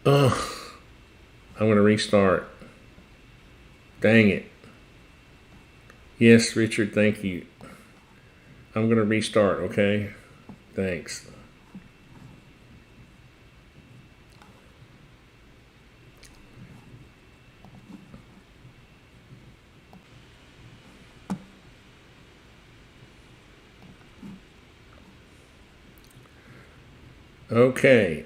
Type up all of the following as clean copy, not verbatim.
Oh, I'm going to restart. Dang it. Yes, Richard, thank you. I'm going to restart, okay? Thanks. Okay.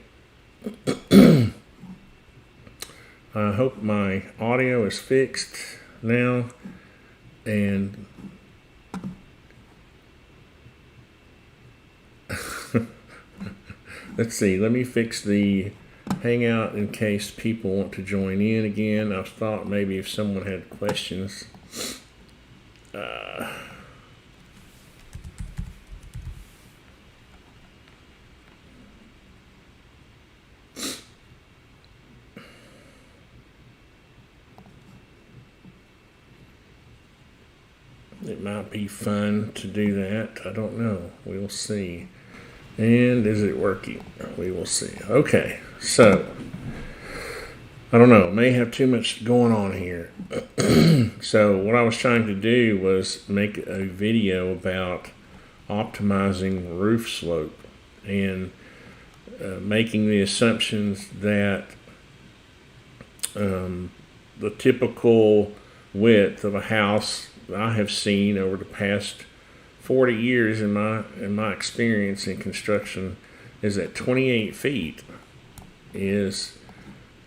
I hope my audio is fixed now. And let's see, let me fix the Hangout in case people want to join in again. I thought maybe if someone had questions. It might be fun to do that. I don't know. We'll see. And is it working? We will see. Okay, so I don't know. May have too much going on here. So what I was trying to do was make a video about optimizing roof slope and making the assumptions that the typical width of a house I have seen over the past 40 years in my experience in construction is that 28 feet is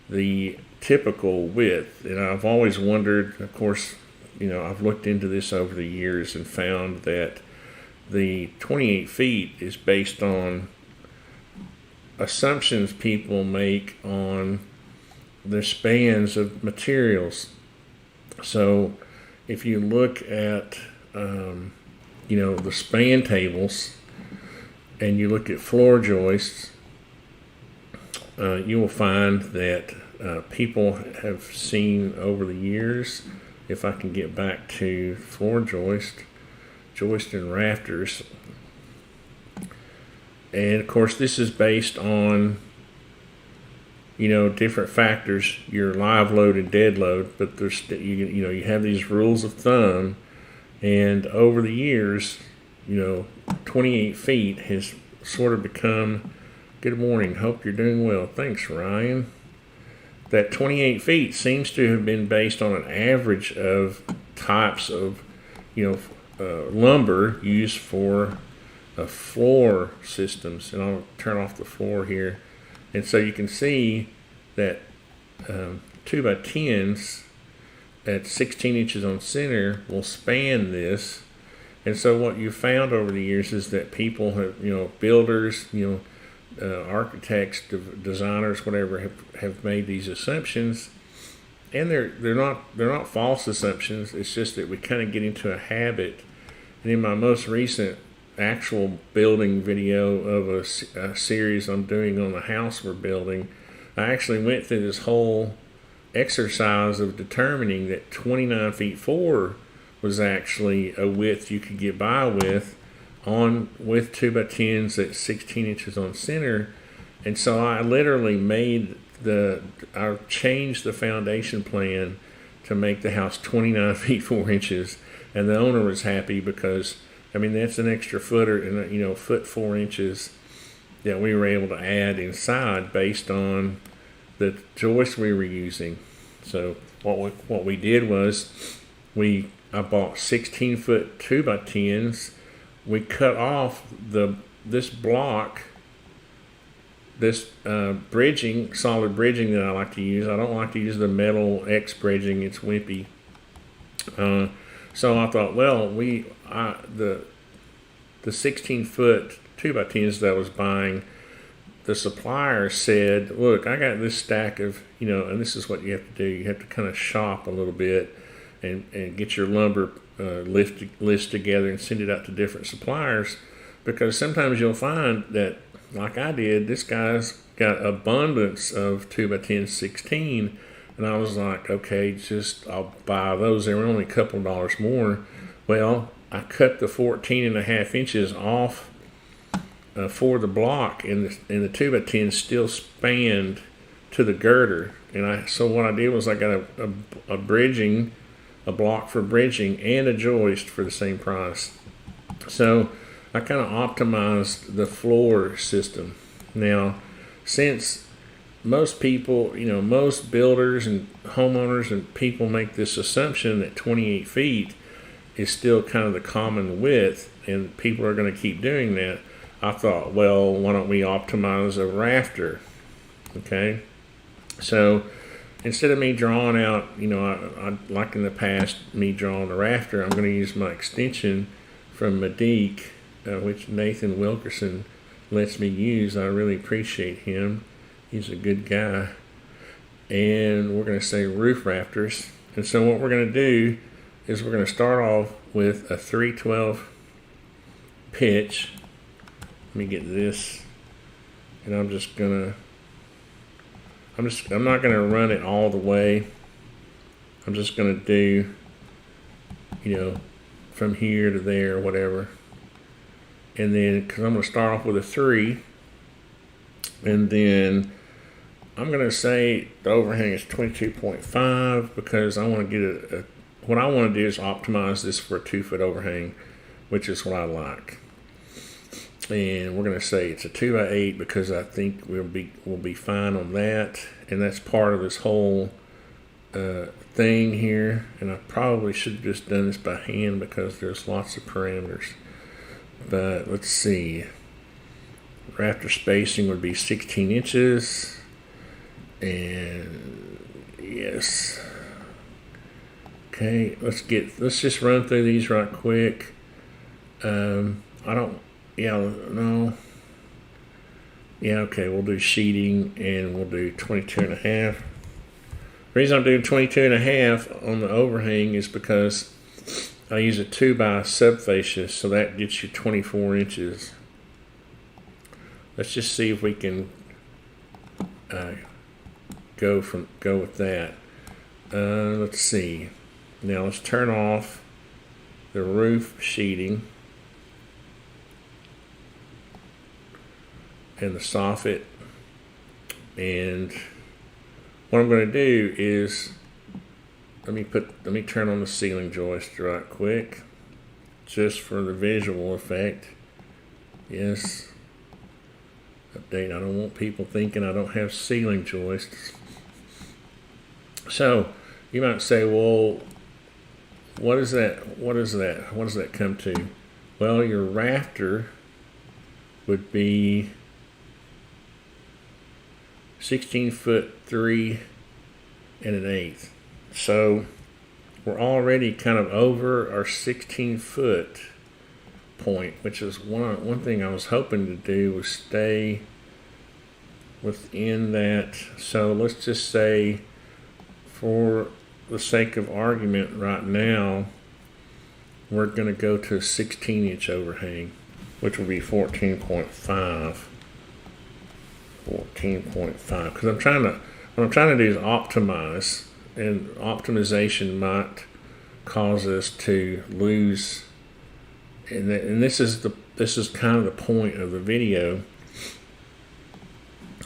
the typical width. And I've always wondered, of course, I've looked into this over the years and found that the 28 feet is based on assumptions people make on the spans of materials. So if you look at the span tables and you look at floor joists, you will find that people have seen over the years, if I can get back to floor joist and rafters, and of course this is based on different factors, your live load and dead load, but there's you have these rules of thumb, and over the years 28 feet has sort of become, good morning, hope you're doing well, thanks Ryan, that 28 feet seems to have been based on an average of types of lumber used for floor systems. And I'll turn off the floor here. And so you can see that 2x10s at 16 inches on center will span this. And so what you found over the years is that people have, builders, architects, designers, whatever, have made these assumptions, and they're not false assumptions. It's just that we kind of get into a habit. And in my most recent actual building video of a series I'm doing on the house we're building, I actually went through this whole exercise of determining that 29 feet 4 was actually a width you could get by with 2x10s at 16 inches on center. And so I literally I changed the foundation plan to make the house 29 feet 4 inches, and the owner was happy because that's an extra footer and foot 4 inches that we were able to add inside based on the joist we were using. So what we did was I bought 16 foot 2x10s. We cut off this block, this solid bridging that I like to use. I don't like to use the metal X bridging; it's wimpy. So I thought, well, the 16 foot 2x10s that I was buying, the supplier said, look, I got this stack of, and this is what you have to do. You have to kind of shop a little bit and get your lumber list together and send it out to different suppliers, because sometimes you'll find that, like I did, this guy's got abundance of 2x10 16, and I was like, okay, I'll buy those. They were only a couple dollars more. Well, I cut the 14.5 inches off for the block, and the 2x10 still spanned to the girder. And so what I did was I got a bridging, a block for bridging, and a joist for the same price. So I kind of optimized the floor system. Now, since most people, most builders and homeowners and people make this assumption that 28 feet is still kind of the common width, and people are going to keep doing that, I thought, well, why don't we optimize a rafter? Okay, so instead of me drawing out, I like in the past, me drawing a rafter, I'm going to use my extension from Medique, which Nathan Wilkerson lets me use. I really appreciate him. He's a good guy. And we're going to say roof rafters. And so what we're going to do is we're going to start off with a 3/12 pitch. Let me get this. And I'm not going to run it all the way. I'm just going to do, from here to there, whatever. And then, because I'm going to start off with a 3, and then I'm going to say the overhang is 22.5 because I want to get what I want to do is optimize this for a 2-foot overhang, which is what I like. And we're going to say it's a 2x8 because I think we'll be fine on that. And that's part of this whole thing here. And I probably should have just done this by hand because there's lots of parameters. But let's see. Rafter spacing would be 16 inches. And yes. Okay, let's just run through these right quick. Okay, we'll do sheeting and we'll do 22.5. The reason I'm doing 22.5 on the overhang is because I use a 2x subfascia, so that gets you 24 inches. Let's just see if we can go with that. Let's see. Now let's turn off the roof sheeting and the soffit, and what I'm going to do is let me turn on the ceiling joist right quick just for the visual effect. Yes, update. I don't want people thinking I don't have ceiling joists. So you might say, well, what is that? What does that come to? Well, your rafter would be 16 foot 3 1/8. So we're already kind of over our 16 foot point, which is one thing I was hoping to do was stay within that. So let's just say, for the sake of argument right now, we're going to go to a 16-inch overhang, which will be 14.5. 14.5, because what I'm trying to do is optimize, and optimization might cause us to lose, and this is kind of the point of the video,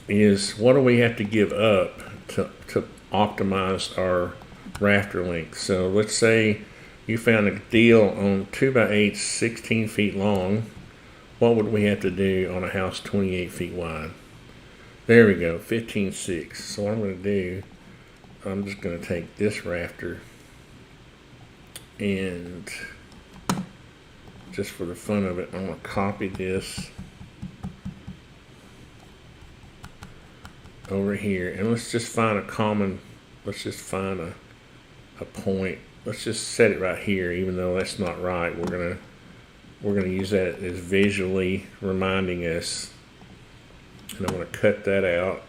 is what do we have to give up to optimize our rafter length. So let's say you found a deal on 2x8 16 feet long. What would we have to do on a house 28 feet wide? There we go, 15.6. So what I'm going to do, I'm just going to take this rafter and just for the fun of it, I'm going to copy this over here, and let's just find a point. Let's just set it right here, even though that's not right. We're gonna use that as visually reminding us. And I'm going to cut that out,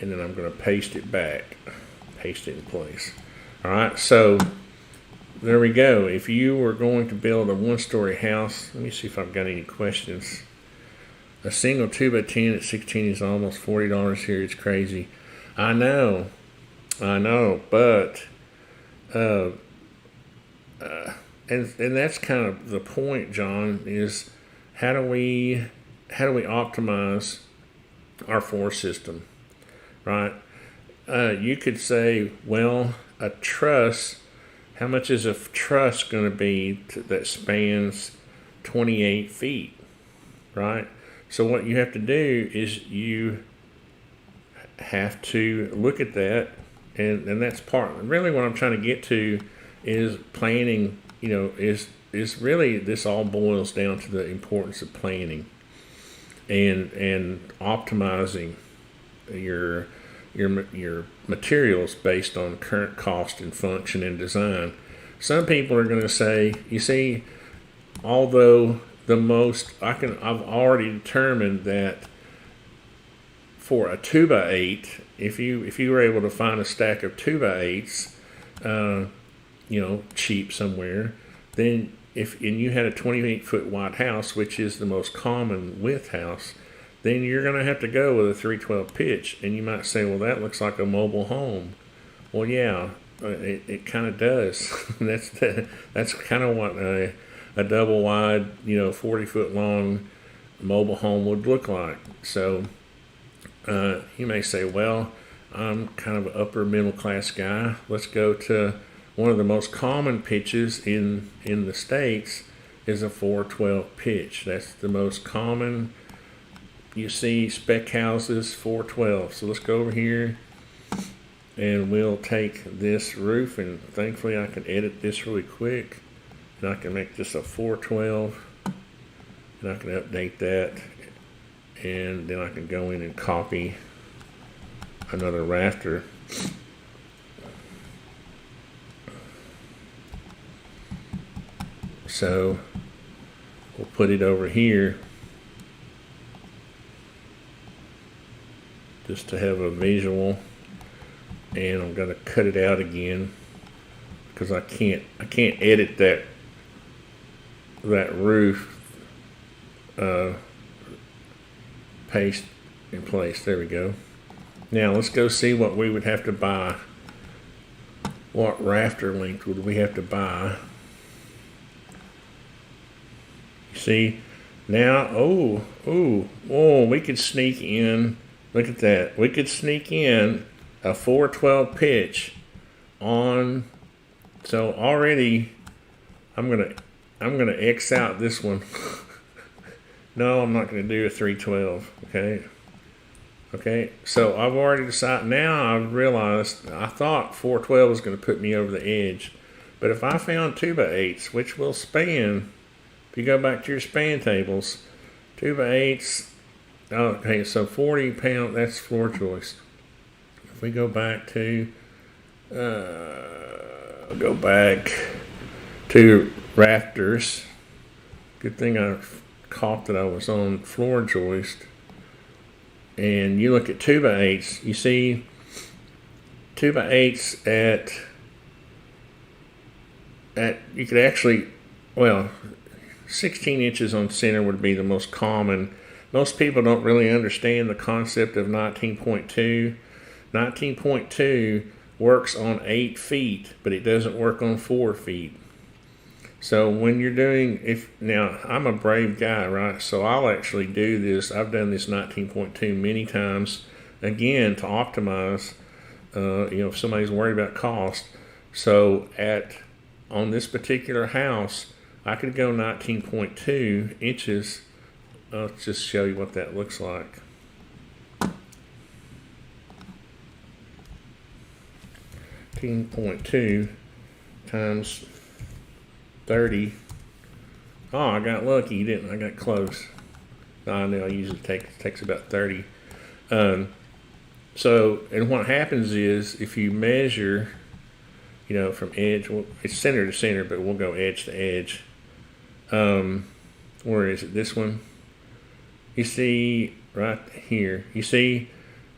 and then I'm going to paste it in place. All right, so there we go. If you were going to build a 1-story house, let me see if I've got any questions. A single 2x10 at 16 is almost $40 here. It's crazy. I know, but and that's kind of the point, John, is how do we optimize our floor system, right? You could say, well, a truss, how much is a truss going to be that spans 28 feet, right? So what you have to do is you have to look at that, and that's part, really what I'm trying to get to is planning, is really, this all boils down to the importance of planning and optimizing your materials based on current cost and function and design. Some people are going to say, you see, although I've already determined that for a 2x8, if you were able to find a stack of 2x8s, cheap somewhere, then and you had a 28-foot wide house, which is the most common width house, then you're going to have to go with a 312 pitch. And you might say, well, that looks like a mobile home. Well, yeah, it kind of does. That's kind of what a double wide, 40-foot long mobile home would look like. So you may say, well, I'm kind of an upper middle class guy. Let's go to one of the most common pitches in the States is a 412 pitch. That's the most common. You see spec houses, 412. So let's go over here and we'll take this roof, and thankfully I can edit this really quick. And I can make this a 412, and I can update that, and then I can go in and copy another rafter. So we'll put it over here just to have a visual, and I'm going to cut it out again because I can't edit that roof paste in place. There we go. Now let's go see what we would have to buy. What rafter length would we have to buy? See, now, we could sneak in, look at that, we could sneak in a 412 pitch on, so already, I'm gonna X out this one. No, I'm not gonna do a 312, okay, so I've already decided, now I've realized, I thought 412 was gonna put me over the edge, but if I found 2x8s, which will span, if you go back to your span tables, 2x8s, okay, so 40 pound, that's floor joist. If we go back to, rafters, good thing I caught that I was on floor joist, and you look at 2x8s, you see 2x8s at you could actually, well, 16 inches on center would be the most common. Most people don't really understand the concept of 19.2. 19.2 works on 8 feet, but it doesn't work on 4 feet. So when you're doing, now I'm a brave guy, right? So I'll actually do this. I've done this 19.2 many times, again, to optimize, if somebody's worried about cost. So on this particular house, I could go 19.2 inches. I'll just show you what that looks like. .2 times 30. Oh, I got lucky, didn't I? I got close. I know I usually takes about 30. So, and what happens is if you measure, from edge, well, it's center to center, but we'll go edge to edge. Where is it? This one. You see right here. You see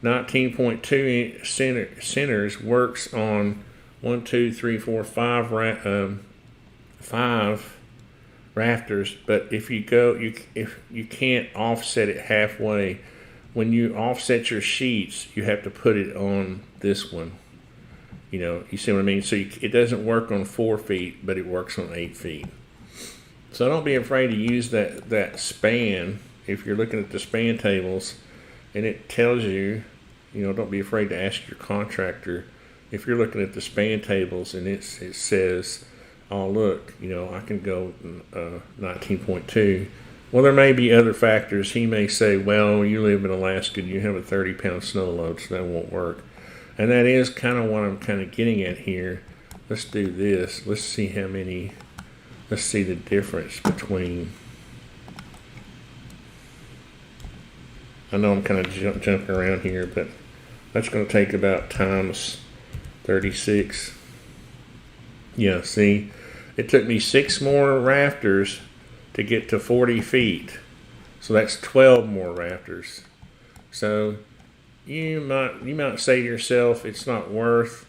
19.2 centers works on 1, 2, 3, 4, 5 rafters. But if you go, if you can't offset it halfway. When you offset your sheets, you have to put it on this one. You see what I mean? So it doesn't work on 4 feet, but it works on 8 feet. So don't be afraid to use that span if you're looking at the span tables and it tells you, don't be afraid to ask your contractor. If you're looking at the span tables and it says, oh, look, I can go 19.2. Well, there may be other factors. He may say, well, you live in Alaska and you have a 30-pound snow load, so that won't work. And that is kind of what I'm kind of getting at here. Let's do this. Let's see let's see the difference between, I know I'm kind of jumping around here, but that's going to take about times 36. Yeah, see, it took me 6 more rafters to get to 40 feet. So that's 12 more rafters. So you might say to yourself, it's not worth,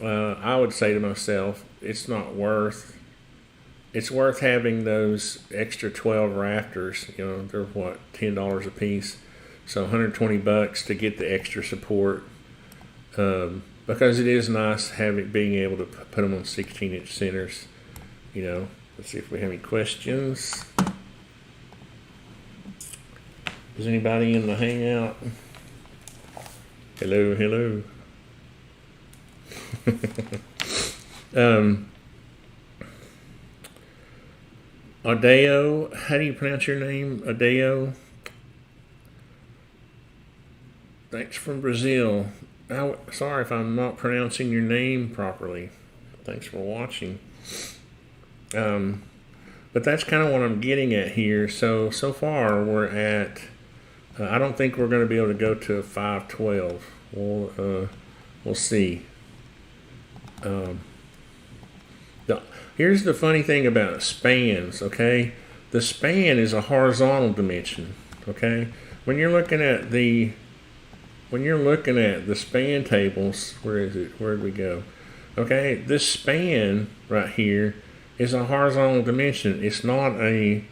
I would say to myself, it's worth having those extra 12 rafters. They're what, $10 a piece. So $120 to get the extra support. Because it is nice being able to put them on 16-inch centers. Let's see if we have any questions. Is anybody in the hangout? Hello. Adeo, how do you pronounce your name? Adeo? Thanks from Brazil. Sorry if I'm not pronouncing your name properly. Thanks for watching. But that's kind of what I'm getting at here. So far we're at, I don't think we're going to be able to go to a 512. We'll see. Here's the funny thing about spans, okay? The span is a horizontal dimension, okay? When you're looking at the span tables, where is it? Where'd we go? Okay, this span right here is a horizontal dimension. It's not a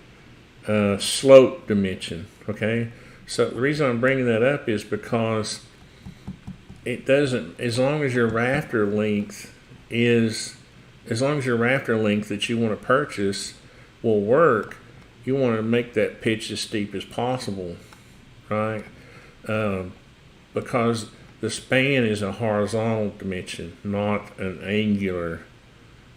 slope dimension, okay? So the reason I'm bringing that up is because it doesn't, as long as your rafter length that you want to purchase will work, you want to make that pitch as steep as possible, right? Because the span is a horizontal dimension, not an angular,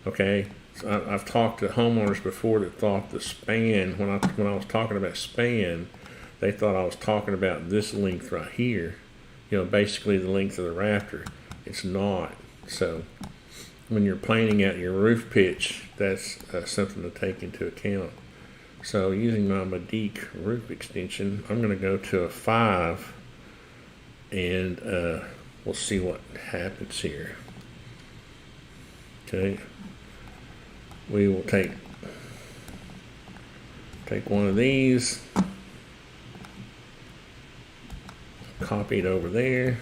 okay? So I've talked to homeowners before that thought the span, when I was talking about span, they thought I was talking about this length right here, basically the length of the rafter. It's not. So when you're planning out your roof pitch, that's something to take into account. So using my Medique roof extension, I'm going to go to a 5, and we'll see what happens here. Okay, we will take one of these, copy it over there.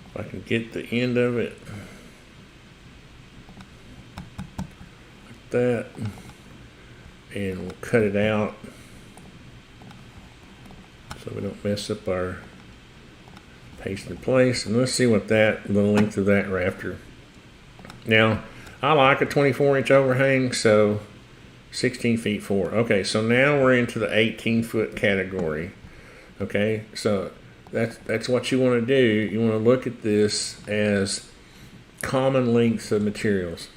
If I can get the end of it like that, and we'll cut it out so we don't mess up our paste in place. And let's see what the length of that rafter. Now, I like a 24-inch overhang, so 16 feet 4. Okay, so now we're into the 18-foot category. Okay, so that's what you want to do. You want to look at this as common lengths of materials.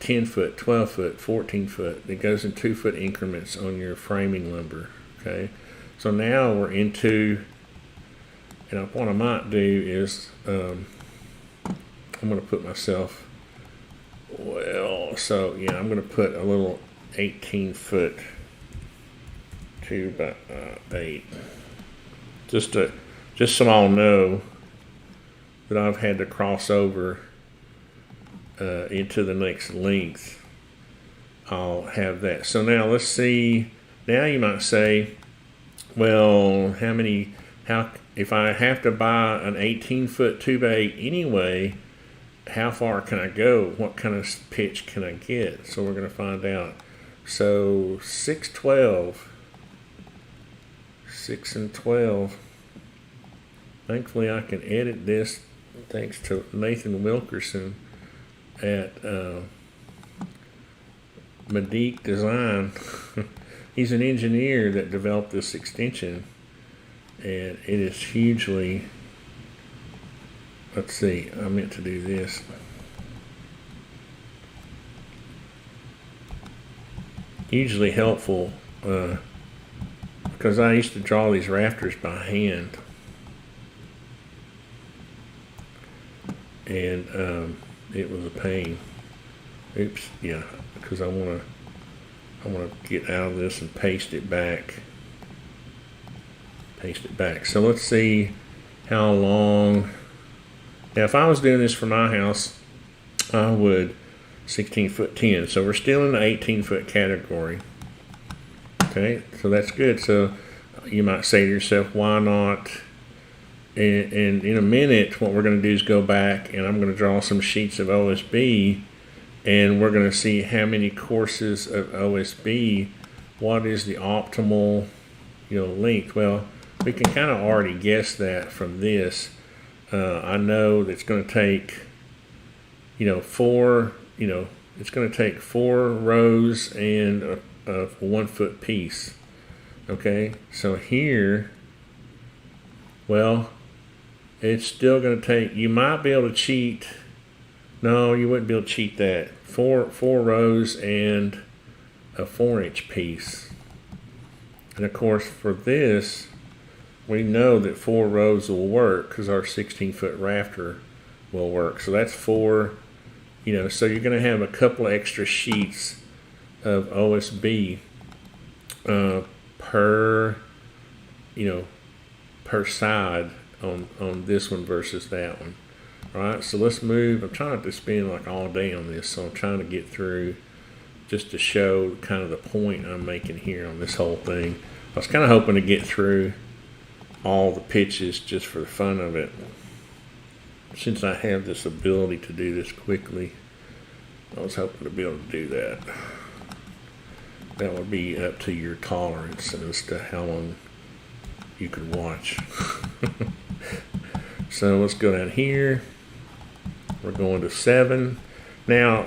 10 foot, 12 foot, 14 foot. It goes in 2-foot increments on your framing lumber. Okay, so now we're into, and what I might do is I'm going to put myself, so yeah, I'm going to put a little 18-foot 2x8, just so I'll know that I've had to cross over into the next length. I'll have that. So now let's see. Now you might say, well, if I have to buy an 18-foot 2x8 anyway, how far can I go? What kind of pitch can I get? So we're going to find out. So 6 and 12. Thankfully, I can edit this thanks to Nathan Wilkerson at Medic Design. He's an engineer that developed this extension, and it is hugely, let's see, I meant to do this. Hugely helpful, because I used to draw these rafters by hand, and it was a pain. Oops, yeah, because I want to get out of this and paste it back. So let's see how long. Now, if I was doing this for my house, I would 16 foot 10. So we're still in the 18 foot category. Okay, so that's good. So you might say to yourself, why not? And in a minute, what we're going to do is go back, and I'm going to draw some sheets of OSB, and we're going to see how many courses of OSB, what is the optimal, length. Well, we can kind of already guess that from this. I know that it's going to take, four, it's going to take 4 rows and a 1 foot piece. Okay, so here, well, it's still going to take, you might be able to cheat. No, you wouldn't be able to cheat that. Four rows and a 4-inch piece. And of course, for this, we know that 4 rows will work because our 16 foot rafter will work. So that's 4, so you're going to have a couple of extra sheets of OSB per side on this one versus that one. All right, so let's move. I'm trying to spend like all day on this, so I'm trying to get through just to show kind of the point I'm making here on this whole thing. I was kind of hoping to get through all the pitches just for the fun of it. Since I have this ability to do this quickly, I was hoping to be able to do that. That would be up to your tolerance as to how long you could watch. So let's go down here. We're going to 7. Now,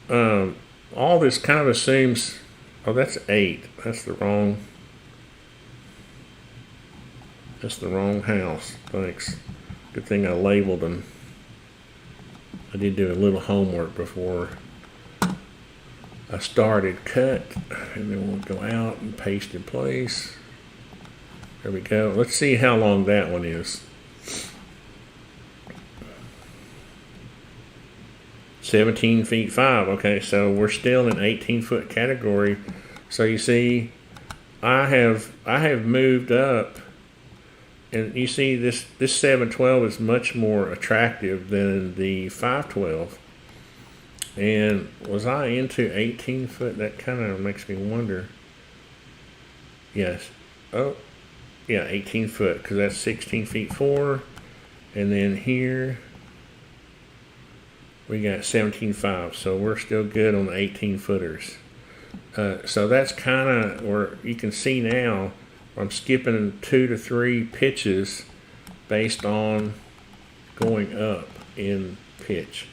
all this kind of assumes, oh, that's 8. That's the wrong house. Thanks. Good thing I labeled them. I did do a little homework before I started. Cut, and then we'll go out and paste in place. There we go. Let's see how long that one is. 17 feet 5. Okay, so we're still in 18 foot category. So you see, I have moved up, and you see this 712 is much more attractive than the 512. And was I into 18 foot? That kind of makes me wonder. Yes. Oh, yeah, 18 foot, because that's 16 feet 4. And then here we got 17.5, so we're still good on the 18 footers. So that's kind of where you can see now I'm skipping 2 to 3 pitches based on going up in pitch.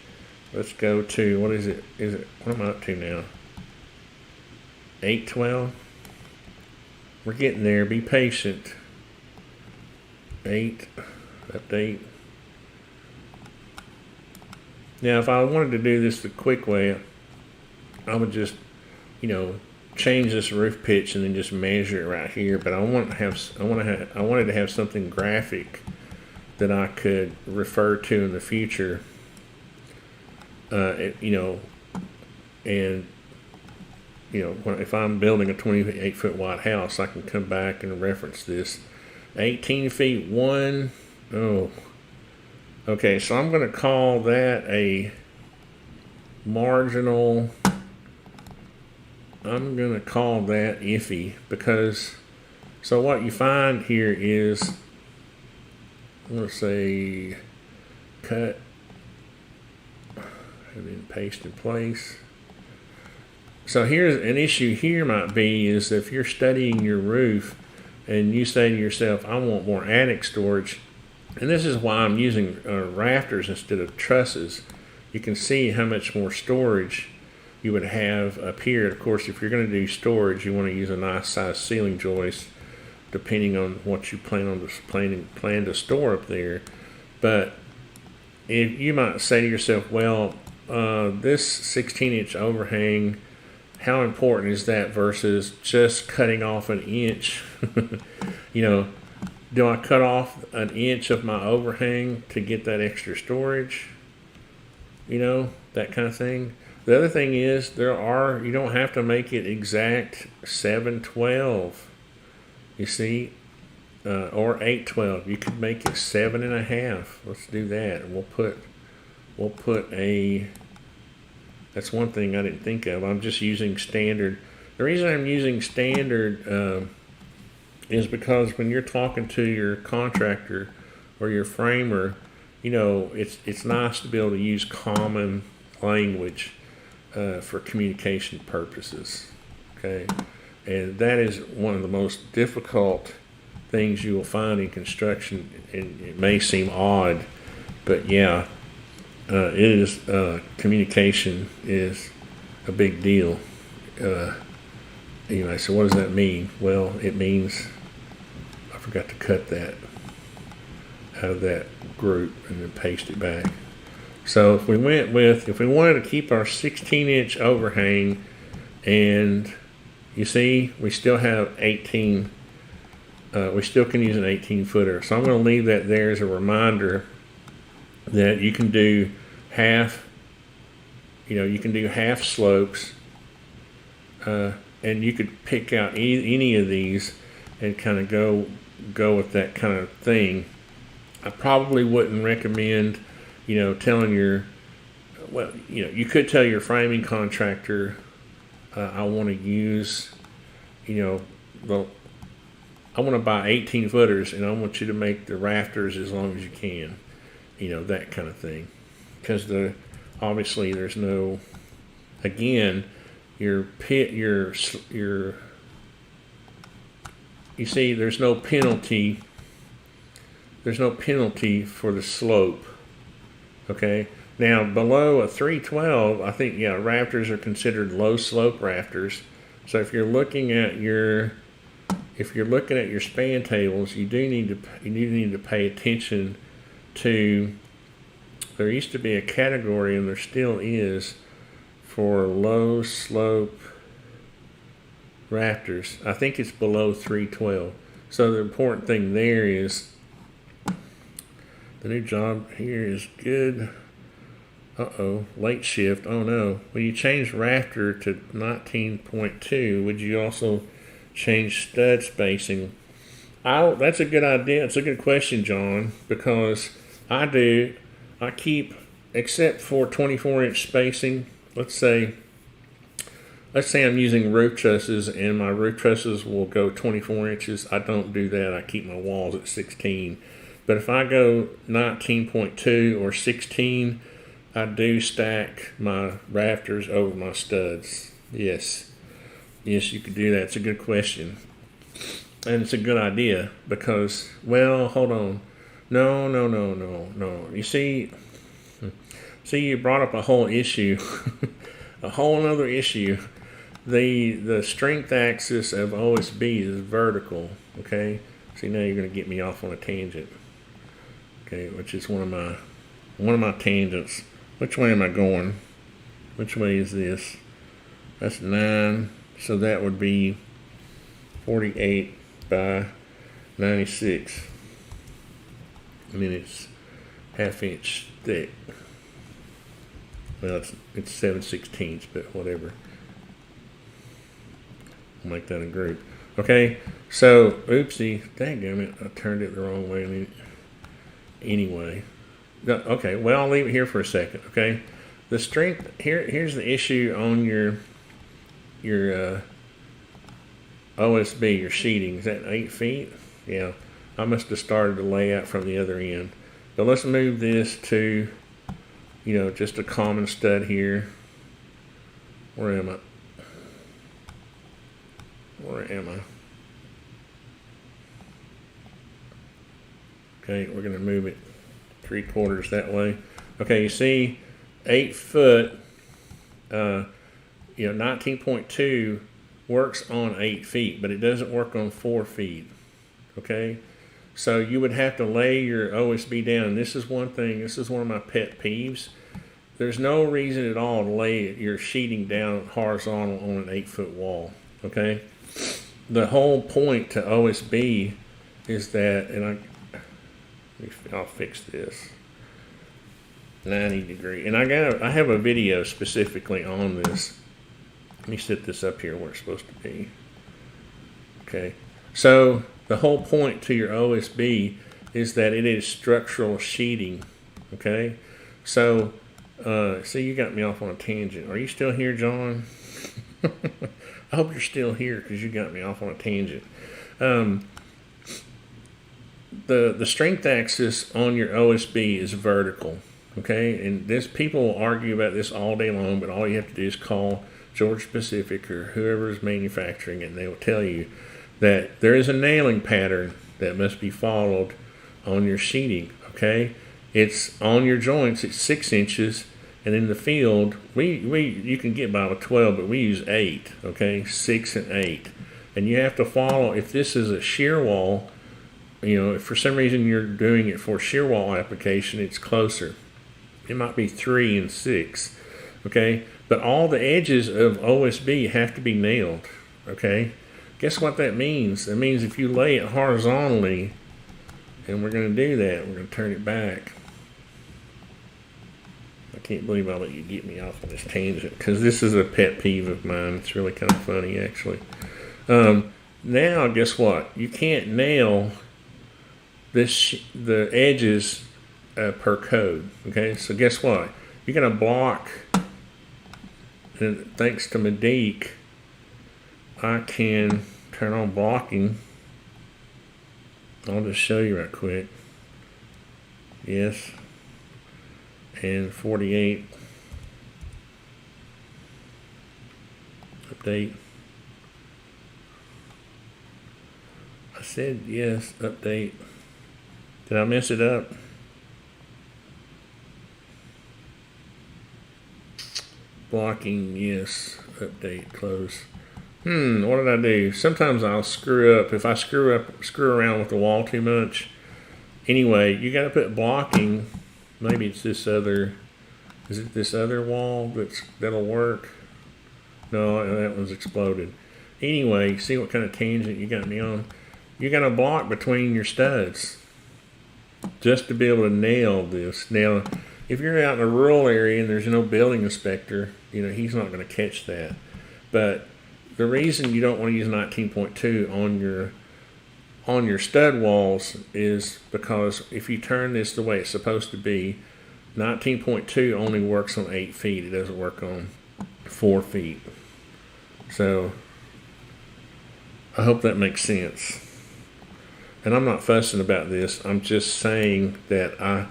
Let's go to, what is it? What am I up to now? 812. We're getting there. Be patient. 8. Update. Now, if I wanted to do this the quick way, I would just, change this roof pitch and then just measure it right here. But I wanted to have something graphic that I could refer to in the future. If I'm building a 28 foot wide house, I can come back and reference this. 18 feet 1. Oh. Okay, so I'm going to call that a marginal. I'm going to call that iffy because, so what you find here is, I'm going to say cut and then paste in place. So here's an issue here might be is if you're studying your roof and you say to yourself, I want more attic storage, and this is why I'm using rafters instead of trusses. You can see how much more storage you would have up here. Of course, if you're going to do storage, you want to use a nice size ceiling joist, depending on what you plan to store up there. But if you might say to yourself, well, this 16-inch overhang, how important is that versus just cutting off an inch? You know, do I cut off an inch of my overhang to get that extra storage? You know, that kind of thing. The other thing is you don't have to make it exact 7/12. You see, or 8/12. You could make it 7.5. Let's do that. We'll put a. That's one thing I didn't think of. I'm just using standard. The reason I'm using standard is because when you're talking to your contractor or your framer, you know, it's nice to be able to use common language for communication purposes. Okay, and that is one of the most difficult things you will find in construction, and it may seem odd, but yeah, it is. Communication is a big deal. Anyway, so what does that mean? Well, it means I forgot to cut that out of that group and then paste it back. So if we wanted to keep our 16-inch overhang, and you see, we still have 18. We still can use an 18-footer. So I'm going to leave that there as a reminder that you can do half. You know, you can do half slopes, and you could pick out any of these and kind of go with that kind of thing. I probably wouldn't recommend, you know, you could tell your framing contractor, I want to use, you know, I want to buy 18 footers and I want you to make the rafters as long as you can, you know, that kind of thing. Because obviously there's no, again, you see, there's no penalty. There's no penalty for the slope. Okay. Now below a 312, I think rafters are considered low slope rafters. So if you're looking at your span tables, you do need to pay attention to. There used to be a category, and there still is, for low slope rafters. I think it's below 312. So the important thing there is the new job here is good. Late shift. Oh no. When you change rafter to 19.2, would you also change stud spacing? That's a good idea. It's a good question, John, because I keep, except for 24-inch spacing, let's say I'm using roof trusses and my roof trusses will go 24 inches. I don't do that. I keep my walls at 16. But if I go 19.2 or 16, I do stack my rafters over my studs. Yes, you could do that. It's a good question. And it's a good idea because, well, hold on. No. You see, you brought up a whole issue, a whole other issue. The strength axis of OSB is vertical. Okay. See, now you're going to get me off on a tangent. Okay, which is one of my tangents. Which way am I going? Which way is this? That's 9. So that would be 48 by 96. And then it's ½ inch thick. Well, it's 7/16, but whatever. I'll make that a group. Okay, so oopsie, dadgummit, I turned it the wrong way. Anyway, okay. Well, I'll leave it here for a second. Okay, the strength here's the issue on your OSB, your sheeting. Is that 8 feet? Yeah, I must have started the layout from the other end. But let's move this to, just a common stud here. Where am I? Okay, we're going to move it 3/4 that way. Okay, you see 8 foot. 19.2 works on 8 feet, but it doesn't work on 4 feet. Okay, so you would have to lay your OSB down. And this is one thing. This is one of my pet peeves. There's no reason at all to lay your sheeting down horizontal on an 8-foot wall. Okay, the whole point to OSB is that, and I'll fix this. 90 degree, and I have a video specifically on this. Let me set this up here where it's supposed to be. Okay, so the whole point to your OSB is that it is structural sheeting. Okay, so see, you got me off on a tangent. Are you still here, John? I hope you're still here because you got me off on a tangent. The strength axis on your OSB is vertical. Okay, and people argue about this all day long, but all you have to do is call Georgia Pacific or whoever is manufacturing it, and they will tell you that there is a nailing pattern that must be followed on your sheeting. Okay, it's on your joints. It's 6 inches, and in the field, you can get by with 12, but we use 8. Okay, 6 and 8, and you have to follow. If this is a shear wall, if for some reason you're doing it for shear wall application, it's closer. It might be 3 and 6, okay? But all the edges of OSB have to be nailed, okay? Guess what that means? That means if you lay it horizontally, and we're going to do that, we're going to turn it back. I can't believe I let you get me off on this tangent, because this is a pet peeve of mine. It's really kind of funny, actually. Now, guess what? You can't nail the edges per code. Okay, so guess what? You're going to block, and thanks to Medique, I can turn on blocking. I'll just show you right quick. Yes, and 48. Update. I said yes, update. Did I mess it up? Blocking, yes. Update, close. What did I do? Sometimes I'll screw up. If I screw around with the wall too much. Anyway, you got to put blocking. Maybe it's this other. Is it this other wall that'll work? No, that one's exploded. Anyway, see what kind of tangent you got me on? You're going to block between your studs just to be able to nail this. Now, if you're out in a rural area and there's no building inspector, he's not going to catch that. But the reason you don't want to use 19.2 on your stud walls is because if you turn this the way it's supposed to be, 19.2 only works on 8 feet. It doesn't work on 4 feet. So I hope that makes sense. And I'm not fussing about this. I'm just saying that I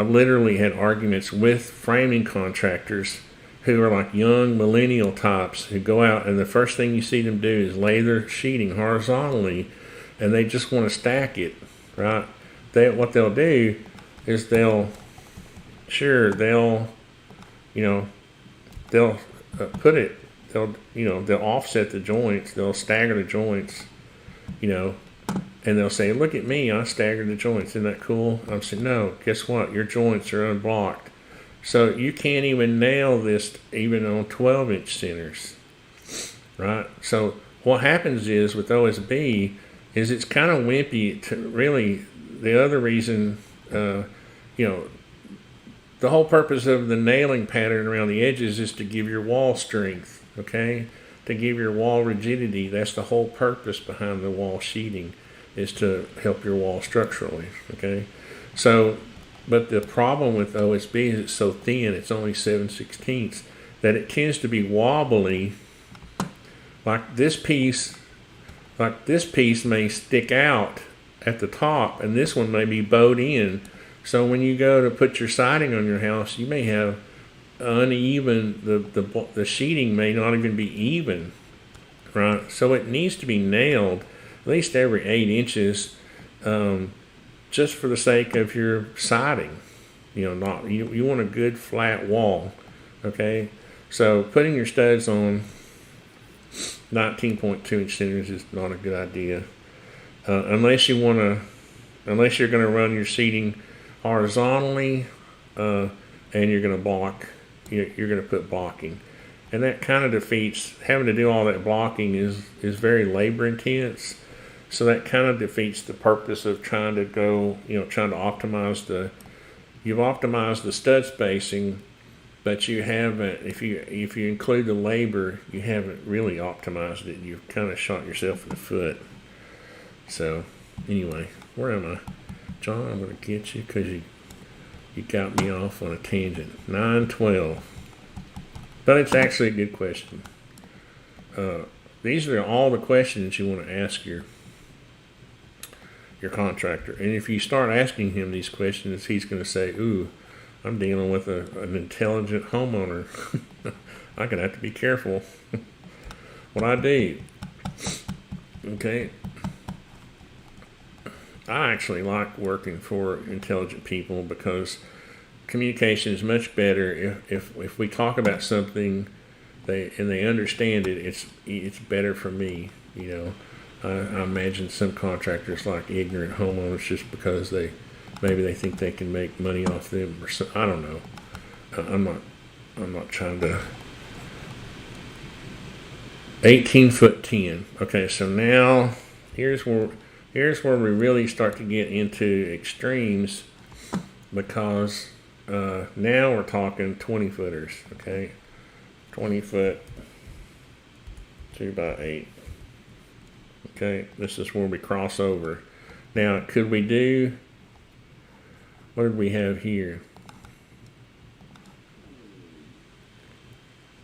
literally had arguments with framing contractors who are like young millennial types who go out and the first thing you see them do is lay their sheeting horizontally, and they just want to stack it, right? What they'll do is they'll put it, they'll offset the joints, they'll stagger the joints, and they'll say, look at me, I staggered the joints. Isn't that cool? I'm saying, no, guess what? Your joints are unblocked. So you can't even nail this even on 12-inch centers, right? So what happens is with OSB is it's kind of wimpy to really, the other reason, the whole purpose of the nailing pattern around the edges is to give your wall strength, okay? To give your wall rigidity. That's the whole purpose behind the wall sheeting, is to help your wall structurally, okay? So, but the problem with OSB is it's so thin, it's only 7/16, that it tends to be wobbly. Like this piece may stick out at the top, and this one may be bowed in. So when you go to put your siding on your house, you may have uneven, the sheeting may not even be even, right? So it needs to be nailed at least every 8 inches, just for the sake of your siding. You want a good flat wall, okay? So putting your studs on 19.2 inch centers is not a good idea, unless you're going to run your seating horizontally, and you're going to block. You're going to put blocking, and that kind of defeats having to do all that blocking is very labor intense. So that kind of defeats the purpose of trying to optimize you've optimized the stud spacing, but you haven't, if you include the labor, you haven't really optimized it. You've kind of shot yourself in the foot. So anyway, where am I? John, I'm going to get you because you got me off on a tangent. 912. But it's actually a good question. These are all the questions you want to ask your contractor. And if you start asking him these questions, he's going to say, ooh, I'm dealing with an intelligent homeowner. I'm going to have to be careful what I do. Okay. I actually like working for intelligent people because communication is much better if we talk about something they understand it. It's better for me. I imagine some contractors like ignorant homeowners just because maybe they think they can make money off them or so. I don't know. I'm not trying to. 18 foot 10. Okay, so now here's where we really start to get into extremes, because now we're talking 20 footers. Okay, 20 foot 2x8. Okay, this is where we cross over. Now, could we do, what did we have here?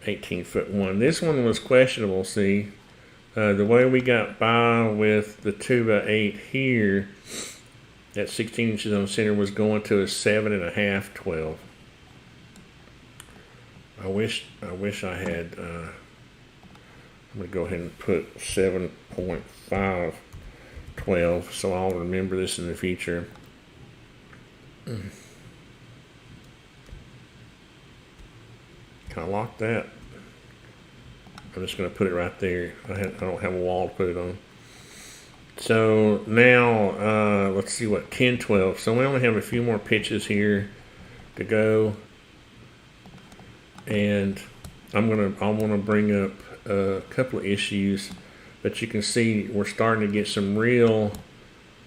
18 foot 1. This one was questionable, see. The way we got by with the 2x8 here at 16 inches on center was going to a 7.5 12. I wish I had, I'm going to go ahead and put 7.5 12 so I'll remember this in the future. Can I lock that? I'm just going to put it right there. I don't have a wall to put it on. So now, let's see what, 10 12. So we only have a few more pitches here to go. And I want to bring up a couple of issues, but you can see we're starting to get some real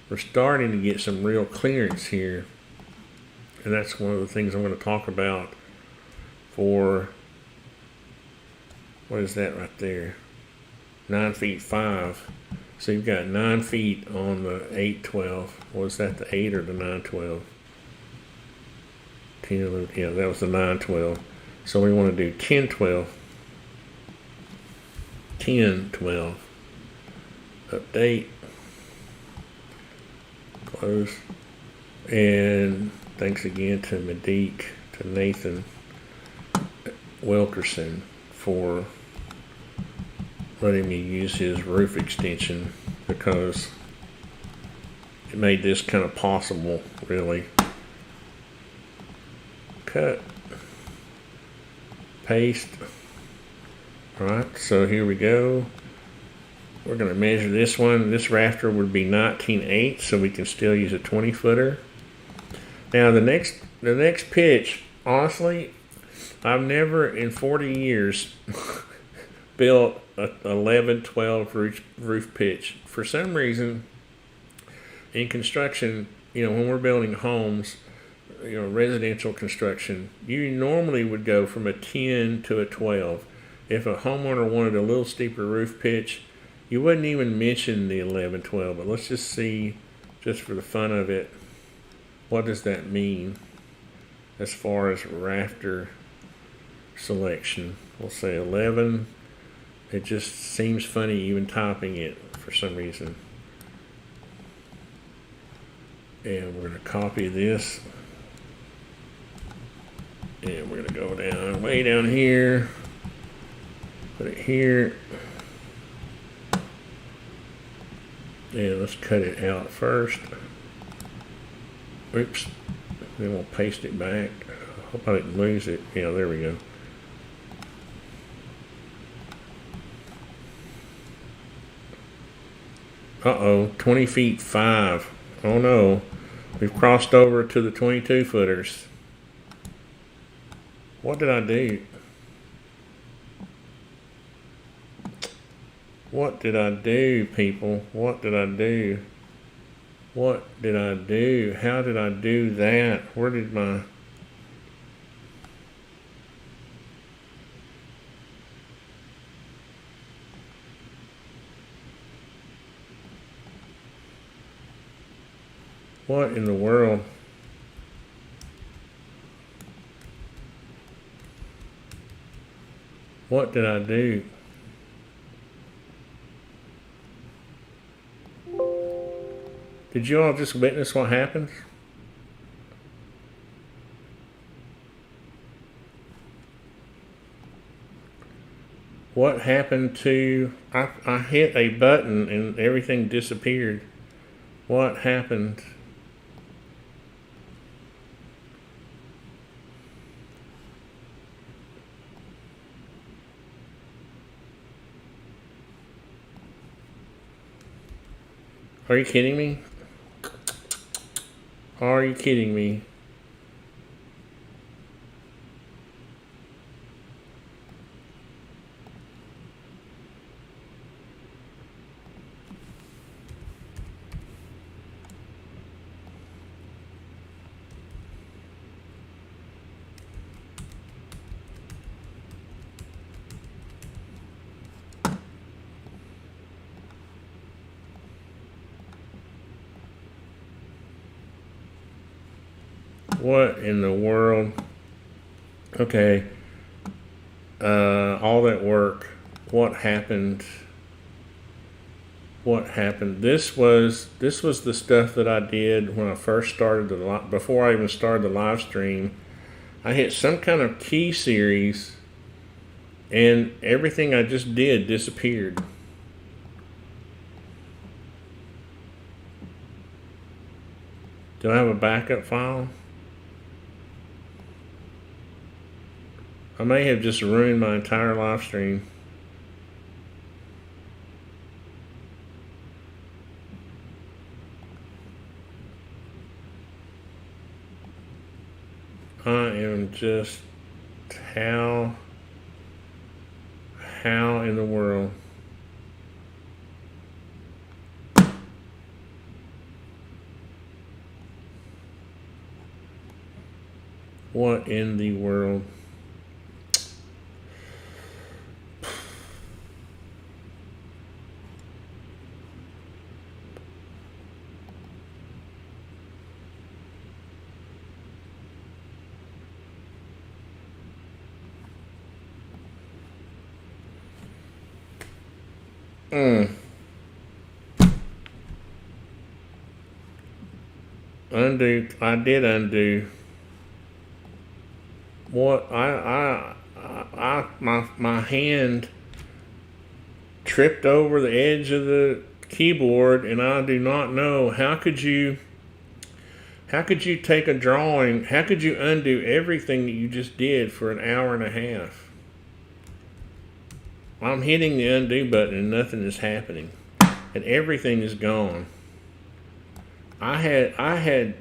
clearance here, and that's one of the things I'm going to talk about for, what is that right there, 9 feet 5. So you've got 9 feet on the 8 12. Was that the 8 or the 9 12? 10, yeah, that was the 9 12. So we want to do 10 12. 10 12. Update. Close. And thanks again to Nathan Wilkerson for letting me use his roof extension, because it made this kind of possible, really. Cut. Paste. Alright, so here we go. We're going to measure this one. This rafter would be 19/8, so we can still use a 20 footer. Now the next pitch, honestly, I've never in 40 years built a 11-12 roof pitch. For some reason, in construction, when we're building homes, residential construction, you normally would go from a 10 to a 12. If a homeowner wanted a little steeper roof pitch, you wouldn't even mention the 11-12. But let's just see, just for the fun of it, what does that mean as far as rafter selection. We'll say 11. It just seems funny even typing it for some reason. And we're going to copy this. And we're going to go down, way down here. Put it here. And let's cut it out first. Oops. Then we'll paste it back. I hope I didn't lose it. Yeah, there we go. Uh-oh, 20 feet 5. Oh no, we've crossed over to the 22 footers. What did I do? What did I do, people? What did I do? What did I do? How did I do that? Where did my... What in the world? What did I do? Did you all just witness what happened? What happened to... I hit a button and everything disappeared. What happened? Are you kidding me? Are you kidding me? What in the world? Okay. All that work. What happened? What happened? This was the stuff that I did when I first started before I even started the live stream. I hit some kind of key series and everything I just did disappeared. Do I have a backup file? I may have just ruined my entire live stream. I am just... How in the world? What in the world? Undo. I did undo. What? My hand tripped over the edge of the keyboard, and I do not know. How could you take a drawing? How could you undo everything that you just did for an hour and a half? I'm hitting the undo button and nothing is happening, and everything is gone. I had,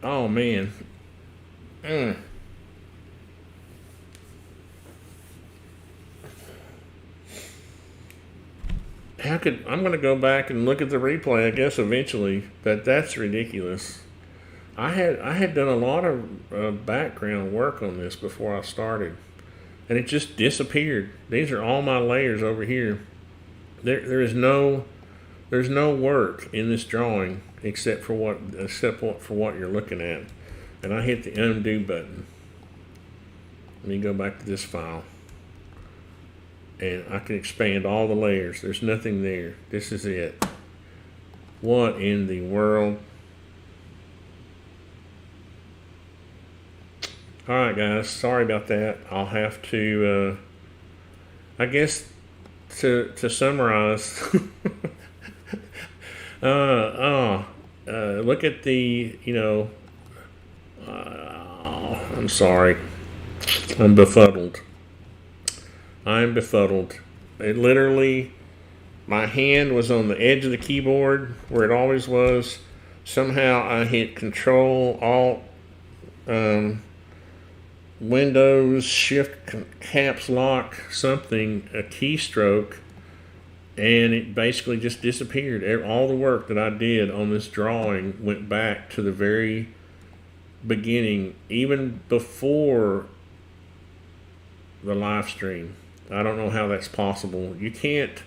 oh man. I'm going to go back and look at the replay, I guess, eventually, but that's ridiculous. I had done a lot of background work on this before I started, and it just disappeared. These are all my layers over here. There's no work in this drawing except for what you're looking at. And I hit the undo button. Let me go back to this file. And I can expand all the layers. There's nothing there. This is it. What in the world? Alright guys, sorry about that. I'll have to, I guess, to summarize, look at the, I'm sorry. I'm befuddled. It literally my hand was on the edge of the keyboard where it always was. Somehow I hit Control Alt Windows Shift Caps Lock something, a keystroke, and it basically just disappeared. All the work that I did on this drawing went back to the very beginning, even before the live stream. I don't know how that's possible. You can't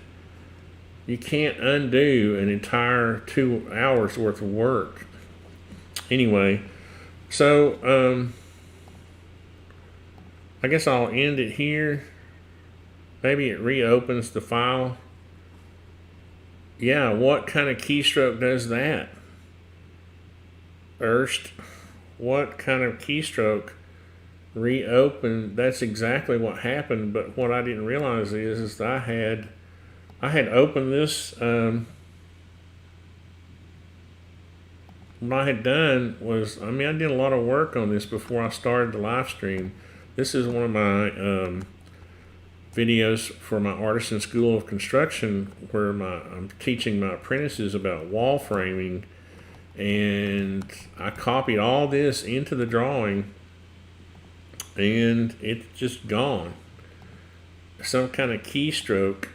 undo an entire 2 hours worth of work. Anyway, so I guess I'll end it here. Maybe it reopens the file. Yeah, what kind of keystroke does that? First, what kind of keystroke reopened? That's exactly what happened, but what I didn't realize is that I had opened this. What I had done was, I did a lot of work on this before I started the live stream. This is one of my videos for my Artisan School of Construction, where I'm teaching my apprentices about wall framing, and I copied all this into the drawing, and it's just gone. Some kind of keystroke.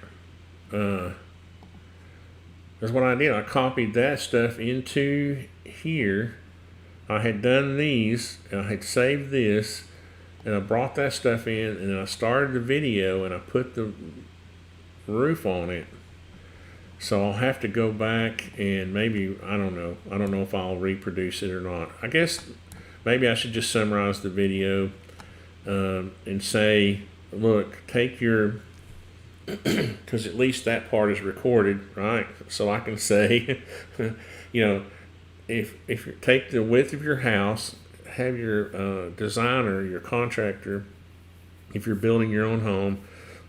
That's what I did. I copied that stuff into here. I had done these, I had saved this, and I brought that stuff in, and I started the video, and I put the roof on it. So I'll have to go back and maybe, I don't know if I'll reproduce it or not. I guess maybe I should just summarize the video and say, look, take your, because at least that part is recorded, right? So I can say, if you take the width of your house, have your designer, your contractor, if you're building your own home,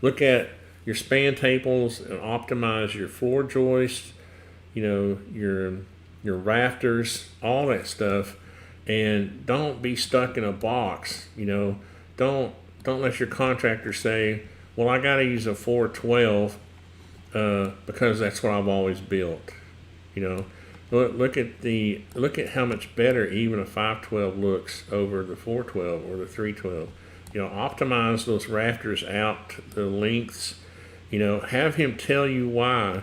look at your span tables and optimize your floor joists, your rafters, all that stuff, and don't be stuck in a box. Don't let your contractor say, well, I got to use a 412 because that's what I've always built. Look at how much better even a 512 looks over the 412 or the 312. Optimize those rafters out, the lengths. Have him tell you why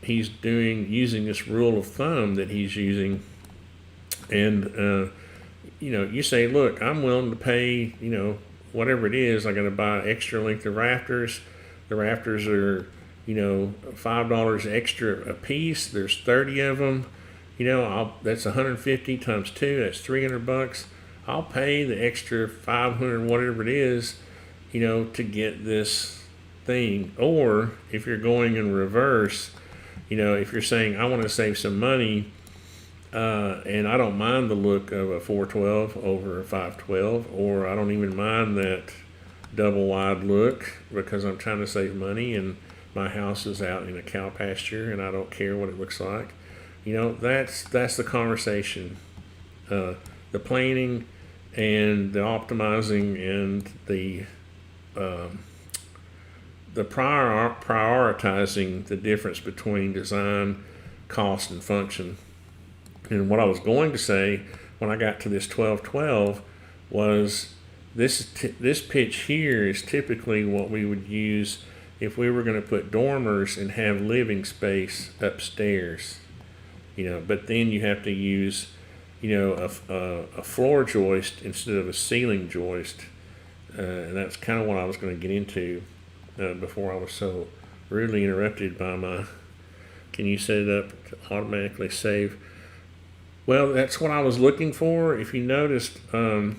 he's using this rule of thumb that he's using, and you say, look, I'm willing to pay whatever it is. I got to buy extra length of rafters. The rafters are $5 extra a piece. There's 30 of them. That's 150 times 2. That's $300. I'll pay the extra 500, whatever it is, to get this thing. Or if you're going in reverse, if you're saying I want to save some money, and I don't mind the look of a 412 over a 512, or I don't even mind that double wide look because I'm trying to save money and my house is out in a cow pasture and I don't care what it looks like. That's the conversation. The planning and the optimizing and the prioritizing the difference between design, cost, and function. And what I was going to say when I got to this 1212 was this pitch here is typically what we would use if we were going to put dormers and have living space upstairs. But then you have to use a floor joist instead of a ceiling joist, and that's kind of what I was going to get into before I was so rudely interrupted by my, can you set it up to automatically save? Well, that's what I was looking for. If you noticed, I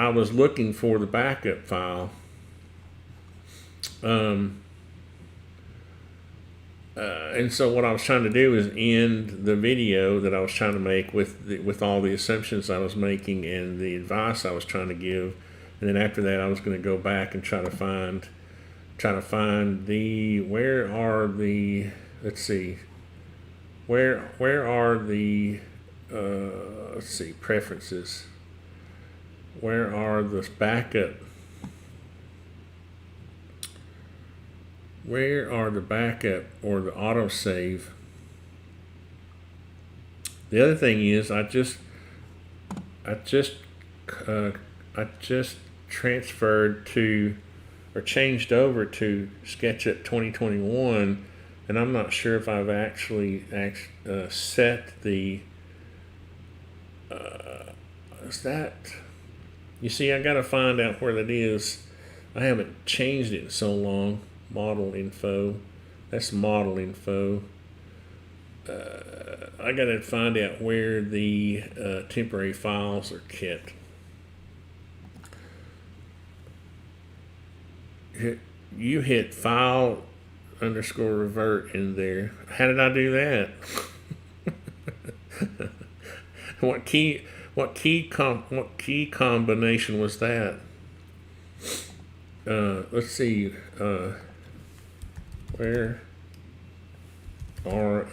was looking for the backup file. And so what I was trying to do is end the video that I was trying to make with all the assumptions I was making and the advice I was trying to give. And then after that, I was going to go back and try to find preferences. Where are the backup? where are the backup or the autosave? The other thing is I just transferred to or changed over to SketchUp 2021, and I'm not sure if I've actually set the is that, you see, I gotta find out where that is. I haven't changed it in so long. Model info, that's model info. I gotta find out where the temporary files are kept. You hit file underscore revert in there. How did I do that? What key combination was that? Let's see. Where are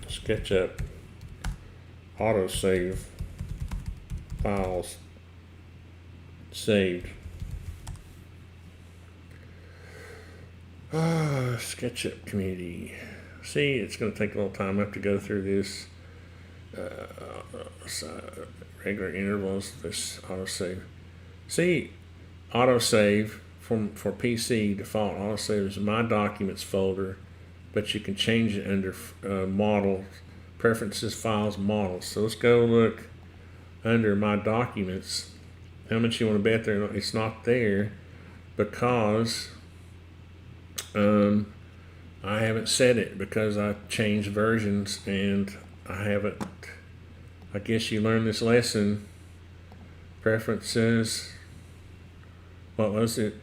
SketchUp autosave files saved? SketchUp community. See, it's going to take a little time. I have to go through this regular intervals. This autosave. See, autosave for PC default autosave is my documents folder, but you can change it under models, preferences, files, models. So let's go look under my documents. How much you want to bet there? It's not there because I haven't set it because I changed versions and I haven't. I guess you learned this lesson. Preferences. What was it?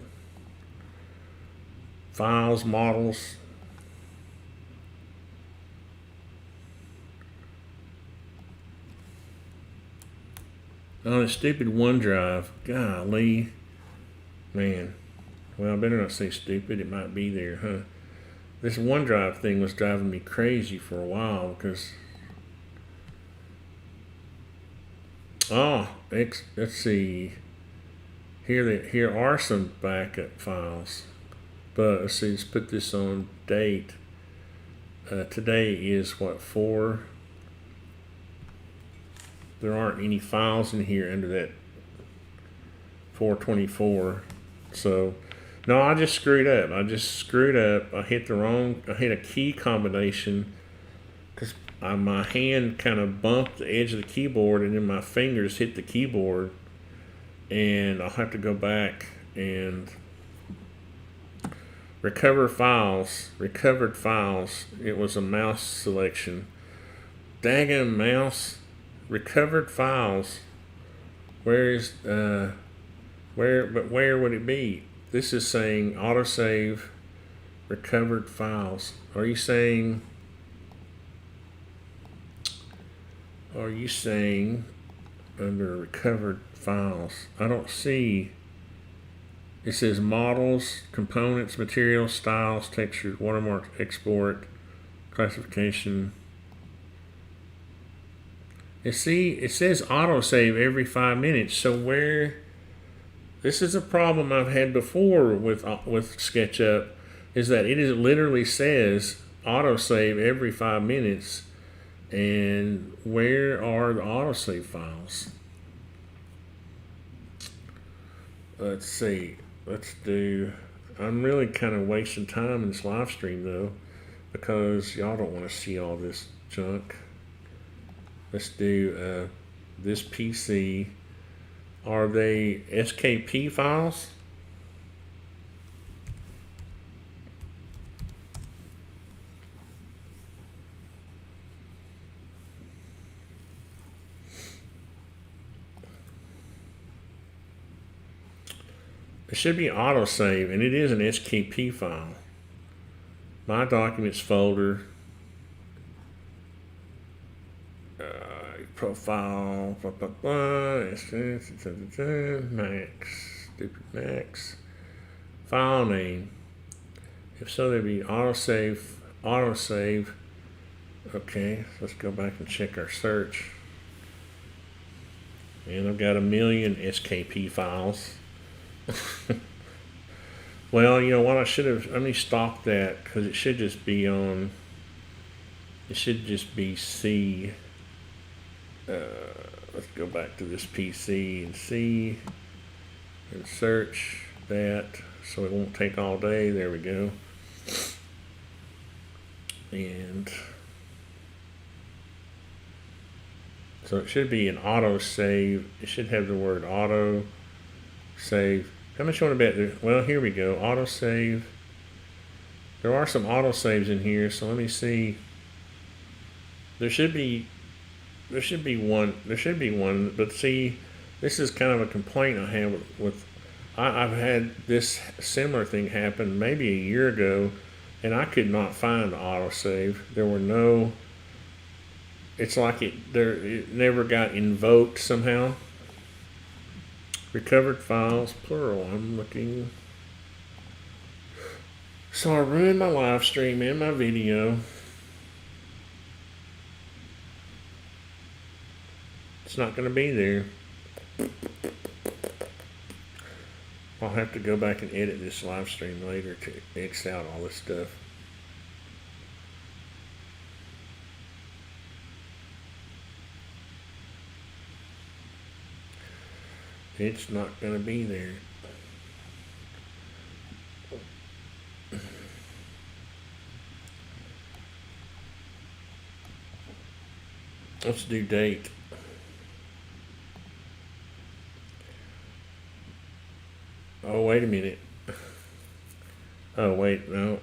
Files, models. Oh, the stupid OneDrive. Golly. Man. Well, I better not say stupid. It might be there, huh? This OneDrive thing was driving me crazy for a while because... Oh, let's see. Here are some backup files. But let's see, let's put this on date. Today is what, 4? There aren't any files in here under that 424. So, no, I just screwed up. I hit a key combination because my hand kind of bumped the edge of the keyboard and then my fingers hit the keyboard. And I'll have to go back and recovered files. It was a mouse selection. Daggum mouse. Recovered files. Where would it be? This is saying autosave recovered files. Are you saying under recovered files? I don't see. It says models, components, materials, styles, textures, watermarks, export, classification. You see, it says autosave every 5 minutes. So where? This is a problem I've had before with SketchUp, is that it literally says autosave every 5 minutes, and where are the autosave files? Let's see. I'm really kind of wasting time in this live stream though, because y'all don't want to see all this junk. Let's do this PC. Are they SKP files? It should be autosave, and it is an SKP file. My documents folder. Profile, Max, stupid Max. File name. If so, there'd be autosave. Okay, let's go back and check our search. And I've got 1 million SKP files. Well, you know what, I should have, let me stop that, because it should just be on, it should just be C. Let's go back to this PC and see, and search that, so it won't take all day. There we go. And so it should be an auto save. It should have the word auto save. How much you want to bet there? Well, here we go. Auto save. There are some auto saves in here, so let me see. There should be one, but see, this is kind of a complaint I have with I've had this similar thing happen maybe a year ago, and I could not find the autosave. There were no, it's like it never got invoked somehow. Recovered files, plural, I'm looking. So I ruined my live stream and my video. It's not going to be there. I'll have to go back and edit this live stream later to X out all this stuff. It's not going to be there. Let's do date. Oh, wait a minute. Oh, wait, no.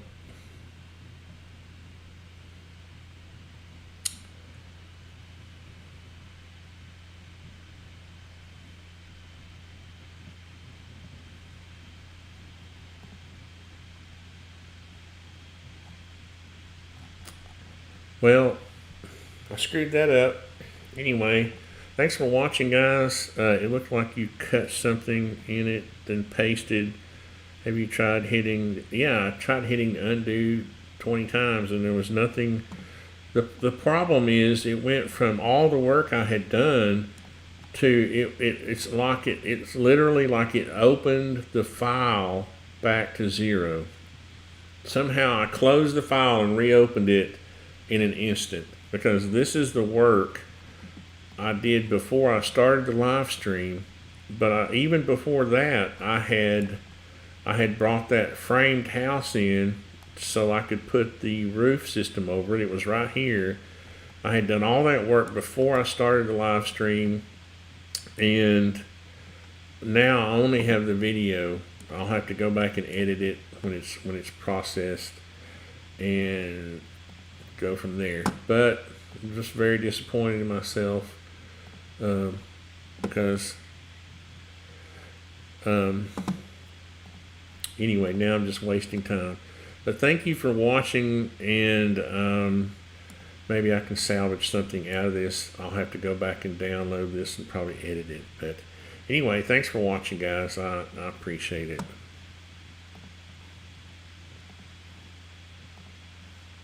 Well, I screwed that up. Anyway, thanks for watching, guys. It looked like you cut something in it, then pasted. Have you tried hitting? Yeah, I tried hitting undo 20 times, and there was nothing. The problem is it went from all the work I had done to it's literally like it opened the file back to zero. Somehow I closed the file and reopened it in an instant, because this is the work I did before I started the live stream. But even before that, I had brought that framed house in so I could put the roof system over it. It was right here. I had done all that work before I started the live stream, and now I only have the video. I'll have to go back and edit it when it's processed and go from there. But I'm just very disappointed in myself, because anyway, now I'm just wasting time. But thank you for watching, and maybe I can salvage something out of this. I'll have to go back and download this and probably edit it. But anyway, thanks for watching, guys. I appreciate it.